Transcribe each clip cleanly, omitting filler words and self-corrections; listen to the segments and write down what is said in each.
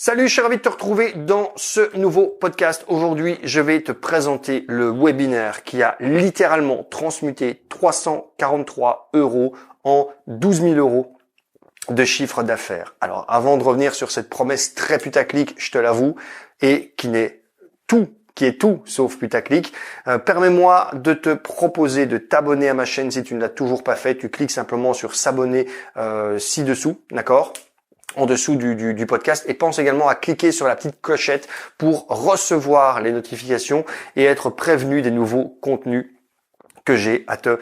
Salut, je suis ravi de te retrouver dans ce nouveau podcast. Aujourd'hui, je vais te présenter le webinaire qui a littéralement transmuté 343 € en 12 000 € de chiffre d'affaires. Alors, avant de revenir sur cette promesse très putaclic, je te l'avoue, et qui est tout sauf putaclic, permets-moi de te proposer de t'abonner à ma chaîne si tu ne l'as toujours pas fait. Tu cliques simplement sur s'abonner ci-dessous, d'accord ? En dessous du podcast, et pense également à cliquer sur la petite clochette pour recevoir les notifications et être prévenu des nouveaux contenus que j'ai à te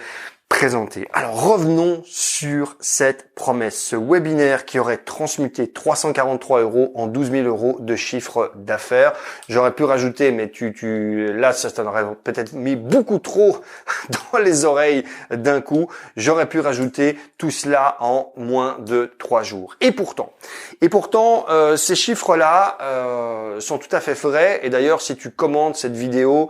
présenter. Alors revenons sur cette promesse, ce webinaire qui aurait transmuté 343 € en 12 000 € de chiffre d'affaires. J'aurais pu rajouter, mais là ça t'en aurait peut-être mis beaucoup trop dans les oreilles d'un coup. J'aurais pu rajouter tout cela en moins de 3 jours. Et pourtant, ces chiffres-là sont tout à fait vrais. Et d'ailleurs, si tu commentes cette vidéo,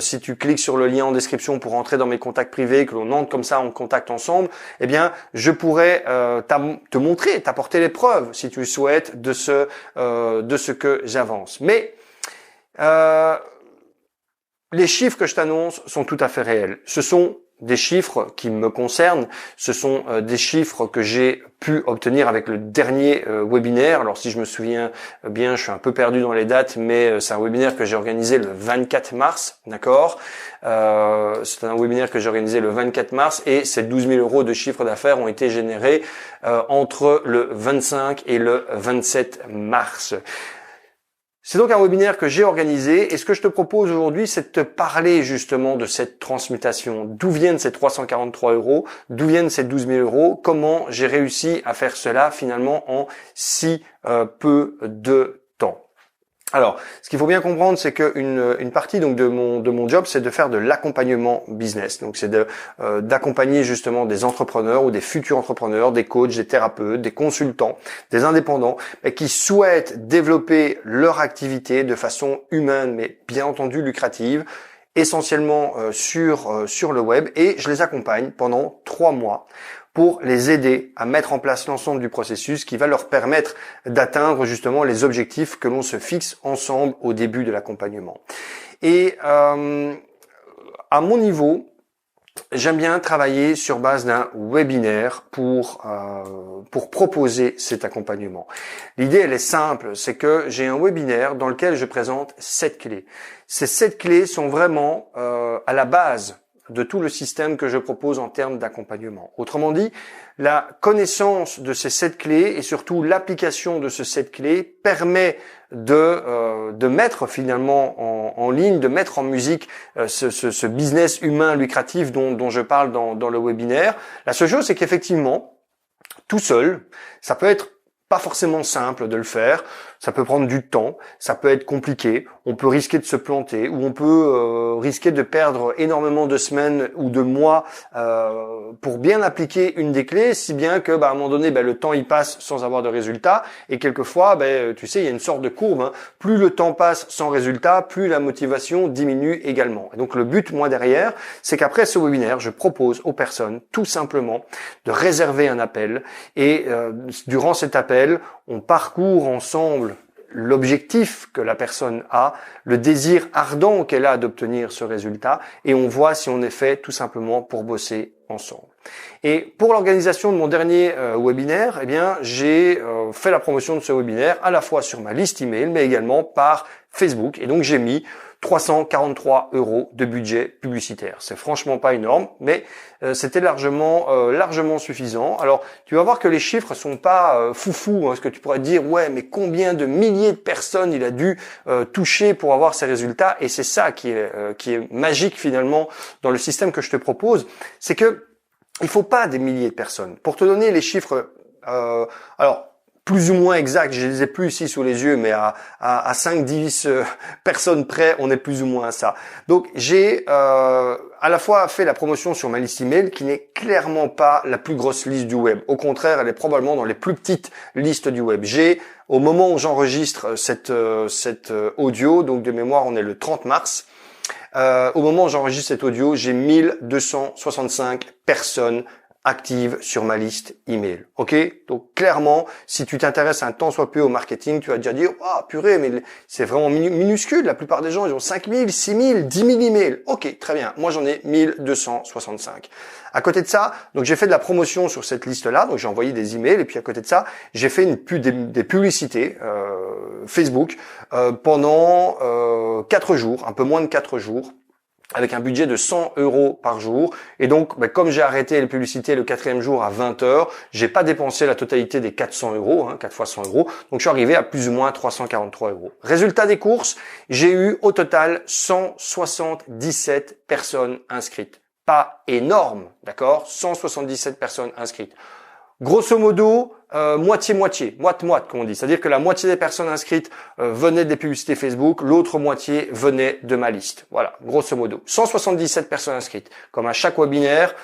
si tu cliques sur le lien en description pour entrer dans mes contacts privés, que l'on entre comme ça en contact ensemble, eh bien, je pourrais te montrer, t'apporter les preuves, si tu le souhaites, de ce que j'avance. Mais les chiffres que je t'annonce sont tout à fait réels. Ce sont des chiffres qui me concernent, ce sont des chiffres que j'ai pu obtenir avec le dernier webinaire. Alors si je me souviens bien, je suis un peu perdu dans les dates, mais c'est un webinaire que j'ai organisé le 24 mars, d'accord ? C'est un webinaire que j'ai organisé le 24 mars et ces 12 000 € de chiffre d'affaires ont été générés entre le 25 et le 27 mars. C'est donc un webinaire que j'ai organisé et ce que je te propose aujourd'hui, c'est de te parler justement de cette transmutation. D'où viennent ces 343 €, d'où viennent ces 12 000 €, comment j'ai réussi à faire cela finalement en si peu de temps. Alors, ce qu'il faut bien comprendre, c'est qu'une partie donc de mon job, c'est de faire de l'accompagnement business. Donc, c'est d'accompagner justement des entrepreneurs ou des futurs entrepreneurs, des coachs, des thérapeutes, des consultants, des indépendants, mais qui souhaitent développer leur activité de façon humaine, mais bien entendu lucrative, essentiellement sur le web. Et je les accompagne pendant 3 mois pour les aider à mettre en place l'ensemble du processus qui va leur permettre d'atteindre justement les objectifs que l'on se fixe ensemble au début de l'accompagnement. Et à mon niveau, j'aime bien travailler sur base d'un webinaire pour proposer cet accompagnement. L'idée, elle est simple, c'est que j'ai un webinaire dans lequel je présente 7 clés. Ces 7 clés sont vraiment à la base de tout le système que je propose en termes d'accompagnement. Autrement dit, la connaissance de ces 7 clés et surtout l'application de ces 7 clés permet de mettre finalement en ligne, de mettre en musique ce business humain lucratif dont je parle dans le webinaire. La seule chose, c'est qu'effectivement, tout seul, ça peut être pas forcément simple de le faire, ça peut prendre du temps, ça peut être compliqué, on peut risquer de se planter ou on peut risquer de perdre énormément de semaines ou de mois pour bien appliquer une des clés, si bien que à un moment donné le temps il passe sans avoir de résultat et quelquefois tu sais il y a une sorte de courbe, hein. Plus le temps passe sans résultat, plus la motivation diminue également. Et donc le but moi derrière, c'est qu'après ce webinaire, je propose aux personnes tout simplement de réserver un appel et durant cet appel, on parcourt ensemble l'objectif que la personne a, le désir ardent qu'elle a d'obtenir ce résultat et on voit si on est fait tout simplement pour bosser ensemble. Et pour l'organisation de mon dernier webinaire, eh bien, j'ai fait la promotion de ce webinaire à la fois sur ma liste email mais également par Facebook et donc j'ai mis 343 € de budget publicitaire. C'est franchement pas énorme, mais c'était largement suffisant. Alors, tu vas voir que les chiffres sont pas foufou, ce que tu pourrais dire, ouais, mais combien de milliers de personnes il a dû toucher pour avoir ces résultats. Et c'est ça qui est magique finalement dans le système que je te propose, c'est que il faut pas des milliers de personnes. Pour te donner les chiffres, alors plus ou moins exact, je les ai plus ici sous les yeux, mais à 5-10 personnes près, on est plus ou moins à ça. Donc j'ai à la fois fait la promotion sur ma liste email, qui n'est clairement pas la plus grosse liste du web. Au contraire, elle est probablement dans les plus petites listes du web. J'ai, au moment où j'enregistre cette audio, donc de mémoire, on est le 30 mars, au moment où j'enregistre cet audio, j'ai 1265 personnes active sur ma liste email. Ok? Donc clairement, si tu t'intéresses un tant soit peu au marketing, tu vas déjà dire, ah purée, mais c'est vraiment minuscule. La plupart des gens, ils ont 5000, 6000, 10 000 emails. Ok, très bien. Moi, j'en ai 1265. À côté de ça, donc j'ai fait de la promotion sur cette liste-là. Donc j'ai envoyé des emails et puis à côté de ça, j'ai fait des publicités Facebook pendant 4 jours, un peu moins de 4 jours, avec un budget de 100 € par jour. Et donc, comme j'ai arrêté les publicités le 4e jour à 20 h, j'ai pas dépensé la totalité des 400 €, 4 fois 100 €. Donc, je suis arrivé à plus ou moins 343 €. Résultat des courses, j'ai eu au total 177 personnes inscrites. Pas énorme, d'accord? 177 personnes inscrites. Grosso modo, moitié-moitié, moite-moite, comme on dit. C'est-à-dire que la moitié des personnes inscrites venaient des publicités Facebook, l'autre moitié venait de ma liste. Voilà, grosso modo. 177 personnes inscrites. Comme à chaque webinaire,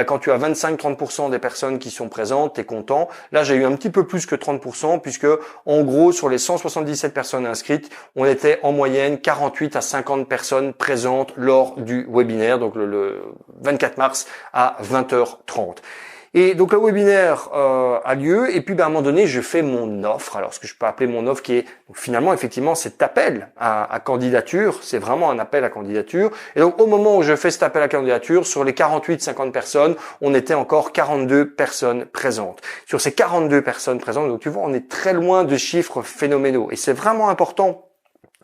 quand tu as 25-30% des personnes qui sont présentes, tu es content. Là, j'ai eu un petit peu plus que 30%, puisque en gros, sur les 177 personnes inscrites, on était en moyenne 48 à 50 personnes présentes lors du webinaire, donc le 24 mars à 20h30. Et donc le webinaire a lieu et puis à un moment donné je fais mon offre. Alors ce que je peux appeler mon offre qui est finalement effectivement cet appel à candidature, c'est vraiment un appel à candidature. Et donc au moment où je fais cet appel à candidature, sur les 48-50 personnes, on était encore 42 personnes présentes. Sur ces 42 personnes présentes, donc tu vois, on est très loin de chiffres phénoménaux et c'est vraiment important.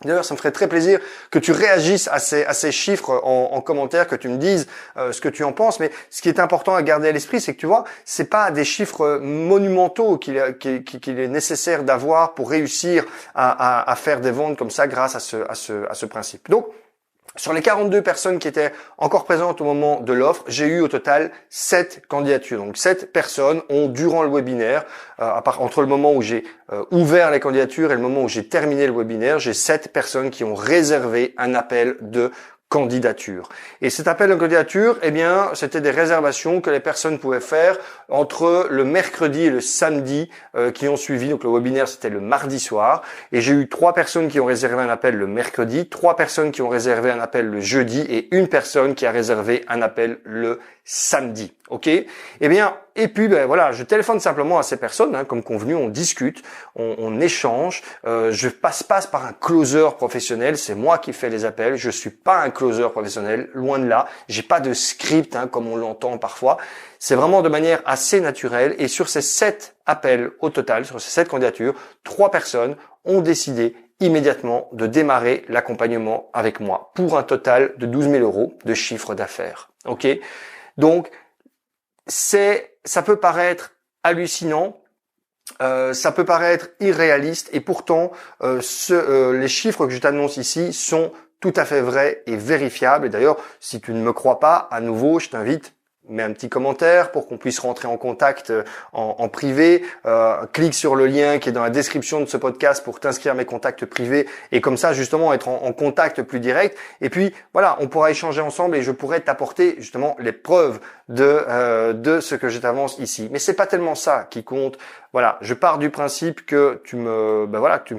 D'ailleurs, ça me ferait très plaisir que tu réagisses à ces chiffres en commentaire, que tu me dises ce que tu en penses. Mais ce qui est important à garder à l'esprit, c'est que tu vois, c'est pas des chiffres monumentaux qu'il est nécessaire d'avoir pour réussir à faire des ventes comme ça grâce à ce principe. Donc, sur les 42 personnes qui étaient encore présentes au moment de l'offre, j'ai eu au total 7 candidatures. Donc 7 personnes ont, durant le webinaire, entre le moment où j'ai ouvert les candidatures et le moment où j'ai terminé le webinaire, j'ai 7 personnes qui ont réservé un appel de candidature. Et cet appel de candidature, eh bien, c'était des réservations que les personnes pouvaient faire entre le mercredi et le samedi qui ont suivi. Donc le webinaire, c'était le mardi soir. Et j'ai eu 3 personnes qui ont réservé un appel le mercredi, 3 personnes qui ont réservé un appel le jeudi et une personne qui a réservé un appel le samedi. Ok? Eh bien, et puis voilà, je téléphone simplement à ces personnes, comme convenu, on discute, on échange. Je passe par un closer professionnel, c'est moi qui fais les appels. Je suis pas un closer professionnel, loin de là. J'ai pas de script comme on l'entend parfois. C'est vraiment de manière assez naturelle. Et sur ces 7 appels au total, sur ces 7 candidatures, 3 personnes ont décidé immédiatement de démarrer l'accompagnement avec moi pour un total de 12 000 € de chiffre d'affaires. Ok? Donc, ça peut paraître hallucinant, ça peut paraître irréaliste et pourtant les chiffres que je t'annonce ici sont tout à fait vrais et vérifiables. Et d'ailleurs, si tu ne me crois pas, à nouveau, je t'invite, mets un petit commentaire pour qu'on puisse rentrer en contact en privé. Clique sur le lien qui est dans la description de ce podcast pour t'inscrire à mes contacts privés et comme ça justement être en contact plus direct. Et puis voilà, on pourra échanger ensemble et je pourrai t'apporter justement les preuves de ce que je t'avance ici. Mais c'est pas tellement ça qui compte. Voilà, je pars du principe que tu me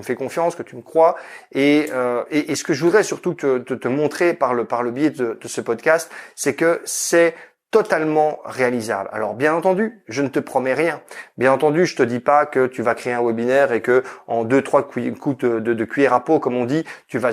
fais confiance, que tu me crois et ce que je voudrais surtout te montrer par le biais de ce podcast, c'est que c'est totalement réalisable. Alors bien entendu, je ne te promets rien. Bien entendu, je te dis pas que tu vas créer un webinaire et que en 2-3 coups de cuillère à peau, comme on dit, tu vas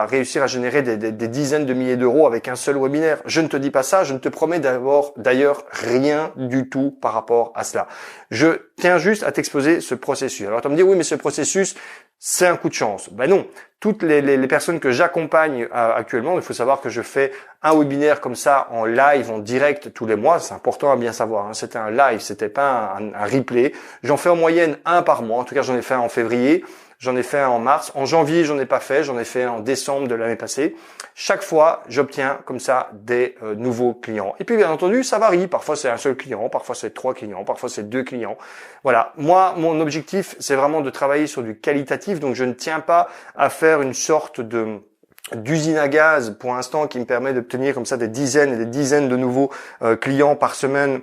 réussir à générer des dizaines de milliers d'euros avec un seul webinaire. Je ne te dis pas ça, je ne te promets d'ailleurs rien du tout par rapport à cela. Je tiens juste à t'exposer ce processus. Alors tu vas me dire oui, mais ce processus, c'est un coup de chance. Ben non. Toutes les personnes que j'accompagne actuellement, il faut savoir que je fais un webinaire comme ça en live, en direct tous les mois. C'est important à bien savoir. C'était un live, c'était pas un replay. J'en fais en moyenne un par mois. En tout cas, j'en ai fait un en février. J'en ai fait un en mars. En janvier, j'en ai pas fait. J'en ai fait un en décembre de l'année passée. Chaque fois, j'obtiens comme ça des nouveaux clients. Et puis, bien entendu, ça varie. Parfois, c'est un seul client. Parfois, c'est 3 clients. Parfois, c'est 2 clients. Voilà. Moi, mon objectif, c'est vraiment de travailler sur du qualitatif. Donc, je ne tiens pas à faire une sorte d'usine à gaz pour l'instant qui me permet d'obtenir comme ça des dizaines et des dizaines de nouveaux clients par semaine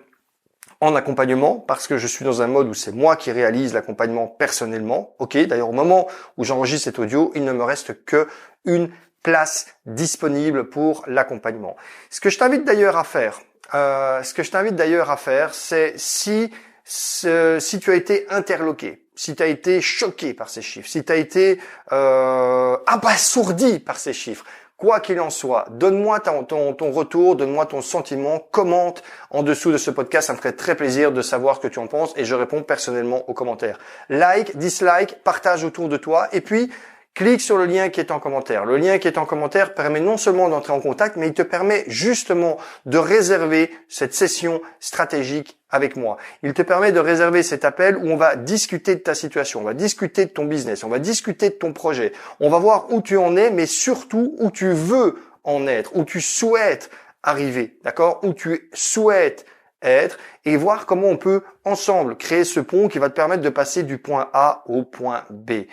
en accompagnement parce que je suis dans un mode où c'est moi qui réalise l'accompagnement personnellement. Ok, d'ailleurs au moment où j'enregistre cet audio, il ne me reste que une place disponible pour l'accompagnement. Ce que je t'invite d'ailleurs à faire ce que je t'invite d'ailleurs à faire, c'est si tu as été interloqué, si tu as été choqué par ces chiffres, si tu as été abasourdi par ces chiffres, quoi qu'il en soit, donne-moi ton retour, donne-moi ton sentiment, commente en dessous de ce podcast, ça me ferait très plaisir de savoir ce que tu en penses et je réponds personnellement aux commentaires. Like, dislike, partage autour de toi et puis clique sur le lien qui est en commentaire. Le lien qui est en commentaire permet non seulement d'entrer en contact, mais il te permet justement de réserver cette session stratégique avec moi. Il te permet de réserver cet appel où on va discuter de ta situation, on va discuter de ton business, on va discuter de ton projet. On va voir où tu en es, mais surtout où tu veux en être, où tu souhaites arriver, d'accord? Où tu souhaites être et voir comment on peut ensemble créer ce pont qui va te permettre de passer du point A au point B.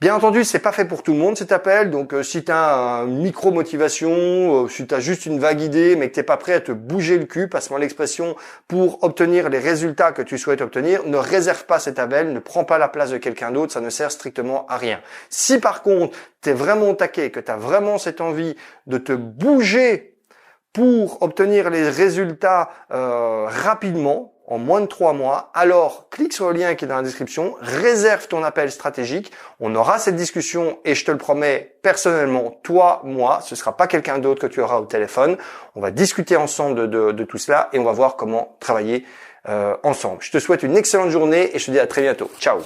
Bien entendu, c'est pas fait pour tout le monde cet appel, donc si tu as une micro-motivation, si tu as juste une vague idée, mais que tu n'es pas prêt à te bouger le cul, passe-moi l'expression, pour obtenir les résultats que tu souhaites obtenir, ne réserve pas cet appel, ne prends pas la place de quelqu'un d'autre, ça ne sert strictement à rien. Si par contre, tu es vraiment au taquet, que tu as vraiment cette envie de te bouger pour obtenir les résultats rapidement, en moins de 3 mois, alors clique sur le lien qui est dans la description, réserve ton appel stratégique, on aura cette discussion et je te le promets personnellement, toi, moi, ce sera pas quelqu'un d'autre que tu auras au téléphone, on va discuter ensemble de tout cela et on va voir comment travailler ensemble. Je te souhaite une excellente journée et je te dis à très bientôt. Ciao.